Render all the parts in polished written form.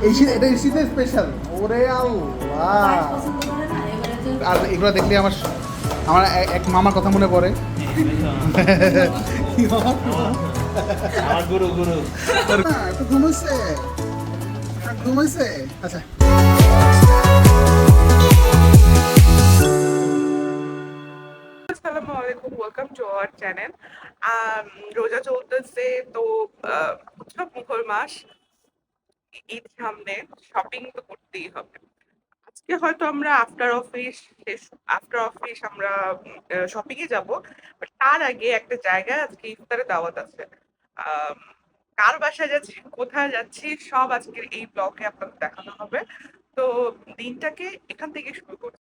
এটা শীতের স্পেশাল। ওরে আল্লাহ, আর এগুলো দেখলে আমার আমার এক মামার কথা মনে পড়ে। আমার গুরু গুরু একটু ঘুমাইছে ঘুমাইছে। আচ্ছা, আসসালামু আলাইকুম, ওয়েলকাম টু আওয়ার চ্যানেল। রোজা চলতেছে তো উৎসব মুখর মাস, ঈদ সামনে, শপিং তো করতেই হবে। আজকে হয়তো আমরা আফটার অফিস আমরা শপিং এ যাব, বাট তার আগে একটা জায়গায় আজকে ইফতারে দাওয়াত আছে। আম, কার বাসায় যাচ্ছি, কোথায় যাচ্ছি, সব আজকের এই ব্লগে আপনাদের দেখানো হবে। তো দিনটাকে এখান থেকে শুরু করছি।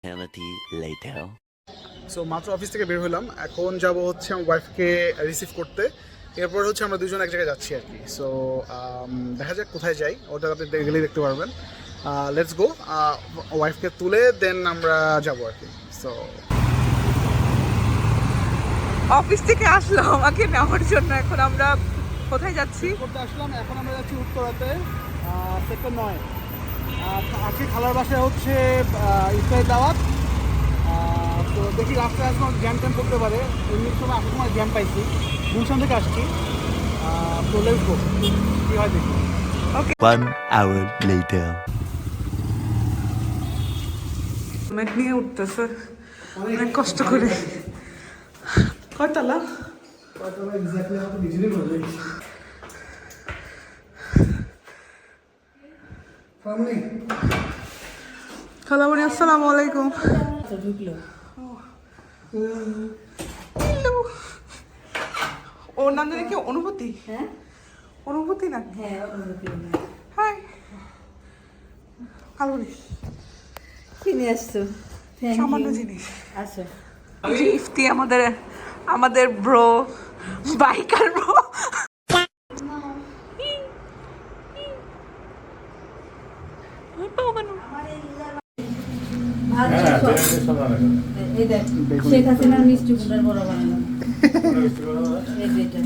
Eternity later. সো মাত্র অফিস থেকে বের হলাম, এখন যাব হচ্ছে আমার ওয়াইফকে রিসিভ করতে। এরপর হচ্ছে আমরা দুজন এক জায়গায় যাচ্ছি আর কি। সো দেখা যাক কোথায় যাই, ওটা আপনি গেলেই দেখতে পারবেন। লেটস গো, ওয়াইফকে তুলে দেন আমরা যাবো আর কি। সো অফিস থেকে আসলো আমাকে নেওয়ার জন্য। এখন আমরা কোথায় যাচ্ছি? করতে আসলাম, এখন আমরা যাচ্ছি উত্তরাতে, সেক্টর 9। আজকে খালার বাসায় হচ্ছে ইফতারের দাওয়াত। তো দেখি রাস্তায় এখন জ্যাম ট্যাম করতে পারে, এমনি সময় আসার সময় জ্যাম পাইছি, গুলশান থেকে আসছি। তো লেটস গো, কী হয় দেখি। 1 hour later. অনেক নিয়ে উঠতেছে, অনেক কষ্ট করে। কয়তলা? খালামণি আসসালামু আলাইকুম। ওর নাম জানি কি? অনুভূতি? হ্যাঁ অনুভূতি না? হ্যাঁ হাই খালামণি, কিনে আসছো? সামান্য জিনিস। আসো। যে ইফতি আমাদের ব্রো, বাইকার ব্রো। এই দেখ, শেখ হাসিনার মিষ্টি কুমড়ার বড় বানানো। এই যে এটা।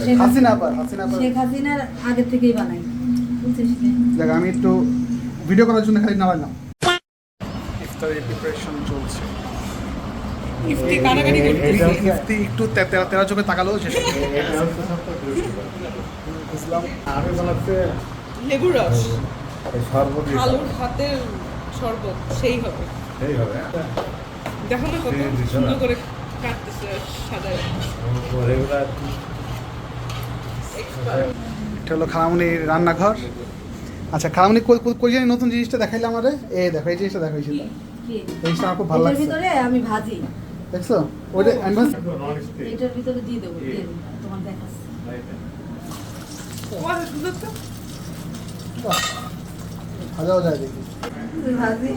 শেখ হাসিনার আগে থেকেই বানাই, বুঝছিস? দেখ, আমি একটু ভিডিও করার জন্য খালি নামাইলাম। ইফতারের প্রিপারেশন চলছে। ইফতি কানাকানি করতেছে। ইফতি একটু তেরা চোখে তাকালো যে বুঝলাম। লেবুর রস, আলুর হাতের শরবত, সেই হবে। দেখো না কত সুন্দর করে কাটতেছে, সাজায়। এটা হলো খালামণির রান্নাঘর। আচ্ছা, খালামণি কই জানি নতুন জিনিসটা দেখাইলে আমারে। এই দেখো, এই জিনিসটা দেখাইছিল, এই জিনিসটা আমার খুব ভালো এটার লাগছে। ভিতরে আমি ভাজি, দেখছো ওইটা অ্যাডভান্স। এটার ভিতরে দিয়ে দেবো, তোমার দেখাচ্ছি। ওয়াও, সুন্দর তো। ভাজাও যায় দেখি। ভাজি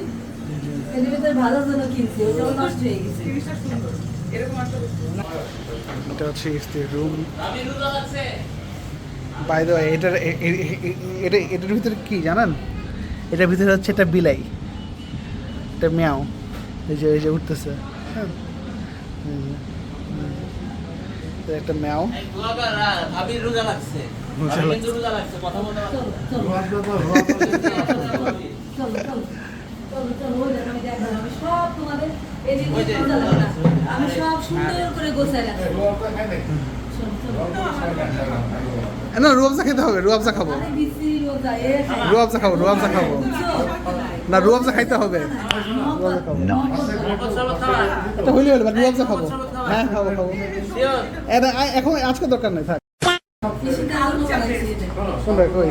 এটার ভিতরে ভাজার জন্য কিনছি, ওটাও নষ্ট হয়ে গেছে। জিনিসটা সুন্দর, এরকম একটা এটা হচ্ছে ইফতির রুম। বাই দ্য ওয়ে, এটার ভিতরে কি জানেন? এটার ভিতরে হচ্ছে একটা বিলাই, এটা মিয়াও, এই যে উঠতেছে। হ্যাঁ, একটা ম্যাও। ভাবির রোজা লাগছে, রোজা লাগছে। রোজা লাগছে, কথা বলতে চলো ওই দেখো, আমি দেখালাম, আমি সব তোমাদের এই যে রোজা লাগে না, আমি সব সুন্দর করে গোছায় রাখছি। না, রুয়াবজা খেতে হবে, রুয়াবজা খাবো, আরে বিসি রোজা, রুয়াবজা খাবো, রুয়াবজা খাবো। না, রুয়াবজা খাইতে হবে, রুয়াবজা খাবো। এটা হইলে হলো, রুয়াবজা খাবো। হ্যাঁ, খাবো। এখন আজকে দরকার নেই, থাক। বিসিতে আলু বানাইছি এটা। শুনবে কই,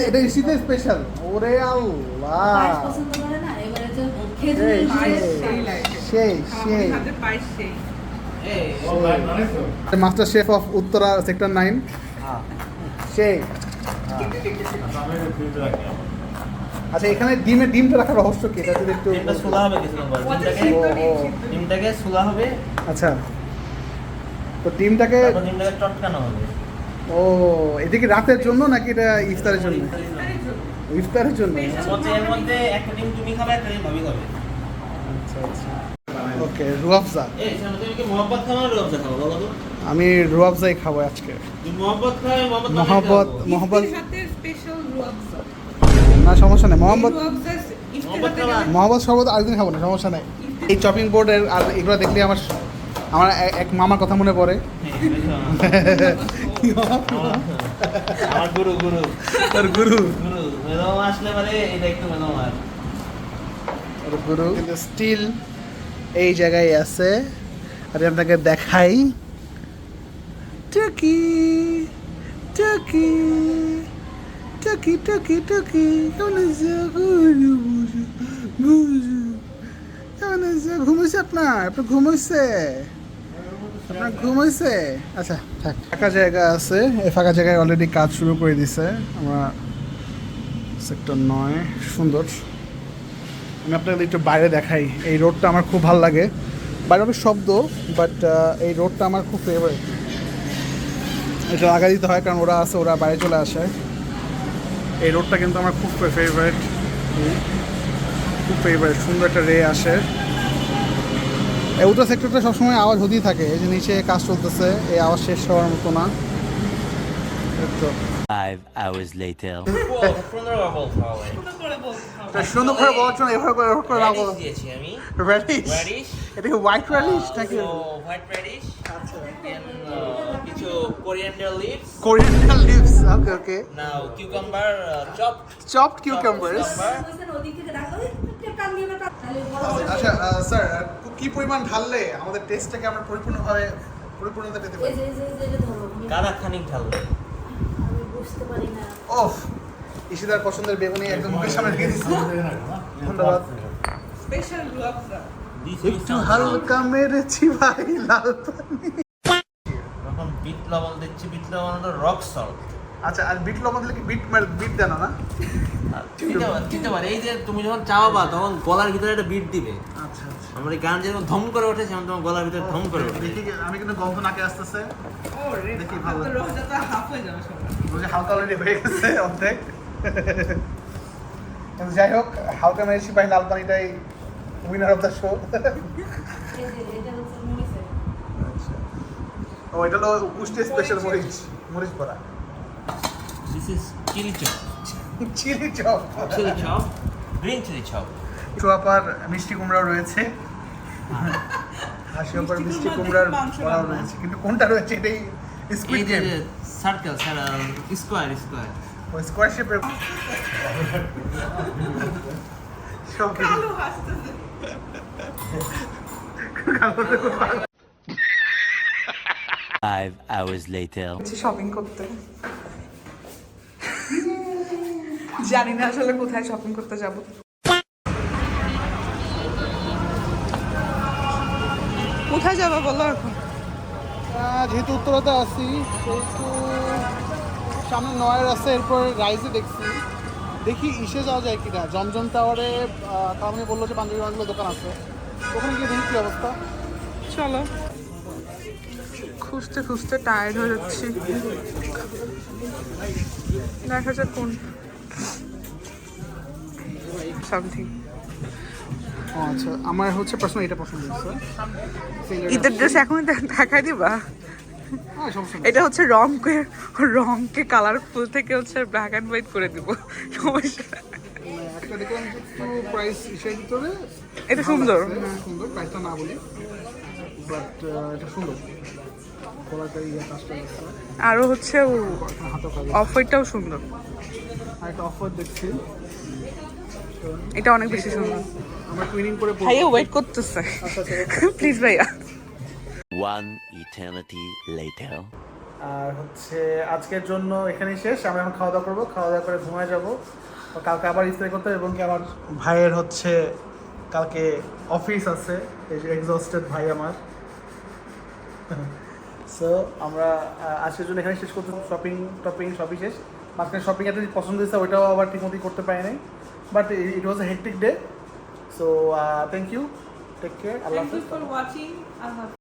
এটা শীতের স্পেশাল। ওরে আল্লাহ, পায়েস পছন্দ করে না, এবারে যে খেজুরের সেই, পায়েস। সেই খালামণির হাতের পায়েস সেই। Master chef of Uttara sector 9। সেই আচ্ছা, এখানে ডিমটা রাখার রহস্য কি? এটা যদি একটু ডিমটা সুলা হবে কিছুক্ষণ পর, ডিমটাকে সুলা হবে, আচ্ছা, তো ডিমটাকে চটকানো হবে। ও, এটা কি রাতের জন্য নাকি এটা ইফতারের জন্য? ইফতারের জন্য। এর মধ্যে একটা ডিম তুমি খাবে, একটা ডিম ভাবি খাবে। আচ্ছা। ওকে রুয়াফজা এই শোনো, তুমি কি মোহাম্মদ খাও না রুয়াবজা খাও বলো তো? আমি রুয়াফজাই খাবো আজকে তুমি মোহাম্মদ খাও, মোহাম্মদ মোহাম্মদ হাতে স্পেশাল রুয়াবজা না সমস্যা নেই মোহাম্মদ রুয়াবজা মোহাম্মদ খাওয়া। মোহাম্মদ শরবত আরেকদিন খাবো না সমস্যা নেই এই চপিং বোর্ডের আর এগুলো দেখলে আমার আমার এক মামার কথা মনে পড়ে আমার গুরু গুরু তোর গুরু গুরু মেদম আসলে মানে এটা একটু মেদম আর তোর গুরু কিন্তু স্টিল এই জায়গায় আছে আর আমি আপনাকে দেখাই talkie talkie talkie talkie talkie কেমন আছে গুরু বুঝু বুঝু কেমন আছে ঘুমাইছে আপনার ঘুমাইছে আপনার ঘুমাইছে আচ্ছা থাক ফাঁকা জায়গা আছে এই ফাঁকা জায়গায় অলরেডি কাজ শুরু করে দিছে আমরা সেক্টর 9 সুন্দর আমি আপনাদের একটু বাইরে দেখাই এই রোডটা আমার খুব ভালো লাগে বাইরে অনেক শব্দ বাট এই রোডটা আমার খুব ফেভারিট এটা লাগা দিতে হয় কারণ ওরা আছে ওরা বাইরে চলে আসে এই রোডটা কিন্তু আমার খুব ফেভারিট খুব ফেভারিট সুন্দর একটা রে আসে এই উত্তর সেক্টরটা সবসময় আওয়াজ হতেই থাকে এই যে নিচে কাজ চলতেছে এই আওয়াজ শেষ হওয়ার মতো না এই তো 5 hours later. সুন্দর বল খাও এটা সুন্দর করে বলার জন্য এভাবে করে না বলো দিয়েছি আমি রেডিশ রেডিশ এটা কি হোয়াইট রেডিশ নাকি হোয়াইট রেডিশ দেন কিছু কোরিয়ান্ডার লিভস কোরিয়ান্ডার লিভস ওকে ওকে নাও কিউকাম্বার চপড কিউকাম্বারস ওদিক থেকে ডাকো কান দিয়ে না তাহলে বড় আচ্ছা স্যার কি পরিমাণ ঢাললে আমাদের টেস্টটাকে আমরা পরিপূর্ণতা পেতে এই পারি যে যে ধরো কাদা খানিক ঢালবে আমি বুঝতে পারি না ওফ ইশিদার পছন্দের বেগুনি একদম মুখের সামনে রেখে দিচ্ছি ধন্যবাদ স্পেশাল রুয়াবজা একটু হালকা মেরেছি ভাই লাল পানি এখন বিট লবণ দিচ্ছি বিট লবণ হলো রক সল্ট আচ্ছা আর বিট লবণ দিলে কি বিট দেন না দিতে পারে এই যে তুমি যখন চাওয়াবা তখন গলার ভিতরে একটা বিট দিবে আচ্ছা আচ্ছা আমার এই গান যেরকম ধম করে ওঠে সেমন তোমার গলার ভিতরে ধম করে ওঠে দেখি আমি কিন্তু গন্ধ নাকে আসতেছে ও রে দেখি ভালো তো রোজাটা হাফ হয়ে যাবে সবার বুঝে হালকা অলরেডি হয়ে গেছে অর্ধেক কিন্তু যাই হোক হালকা মেরেছি ভাই লাল পানিটাই উইনার অফ দ্য শো এই যে এটা হচ্ছে মরিচের ও এটা হলো কুষ্টিয়া স্পেশাল মরিচ পড়া this is chilli chop chilli chop chilli chop green chilli chop চুয়াপার মিষ্টি কুমড়াও রয়েছে হাসিয়াপার মিষ্টি কুমড়ার বড়াও রয়েছে কিন্তু কোনটা রয়েছে এটাই স্কুইড এই যে গেম সার্কেল স্কোয়ার স্কোয়ার ওই স্কোয়ার শেপের সব কালো হাসতেছে 5 hours later. শপিং করতে জানি না আসলে কোথায় শপিং করতে যাব কোথায় যাবে বলো এখন যেহেতু উত্তরাতে আছি সেহেতু সামনে নয়ের আছে এরপর রাইজে দেখছি দেখি ইসে যাওয়া যায় কিনা জমজম টাওয়ারে কারণে বললো যে পাঞ্জাবি অনেকগুলো দোকান আছে ওখানে গিয়ে দেখি কী অবস্থা চলো খুঁজতে খুঁজতে টায়ার্ড হয়ে যাচ্ছি দেখা যাক কোন সামথিং ও আচ্ছা আমার হচ্ছে পার্সোনাল এটা পছন্দ হচ্ছে ঈদের ড্রেস এখন দেখাই দিবা হ্যাঁ সমস্যা নেই। এটা হচ্ছে রংকে কালারফুল থেকে হচ্ছে ব্ল্যাক অ্যান্ড হোয়াইট করে দিব সমস্যা একটা দেখলাম যে একটু প্রাইস ইসের ভিতরে এটা সুন্দর হ্যাঁ সুন্দর প্রাইসটা না বলি বাট এটা সুন্দর কলারটা ইয়ে কাজটা আছে আরও হচ্ছে হাতে কাজ অফ হোয়াইটটাও সুন্দর আর একটা অফার দেখছি এটা অনেক বেশি সুন্দর আমরা টুইনিং করে পড়বো। ভাইয়া ওয়েট করতেছে আচ্ছা আচ্ছা প্লিজ ভাইয়া 1 eternity later. আর হচ্ছে আজকের জন্য এখানেই শেষ আমরা এখন খাওয়া দাওয়া করবো খাওয়া দাওয়া করে ঘুমায় যাবো তো কালকে আবার ইস্ত্রি করতে হবে এবং কি আমার ভাইয়ের হচ্ছে কালকে অফিস আছে এই যে এক্সস্টেড ভাই আমার সো আমরা আজকের জন্য এখানে শেষ করতে শপিং সবই শেষ মাঝখানে শপিং একটা পছন্দ হয়েছে ওইটাও আবার ঠিকমতোই করতে পারি নাই but it was a hectic day so thank you take care আল্লাহ হাফিজ ওয়াচিং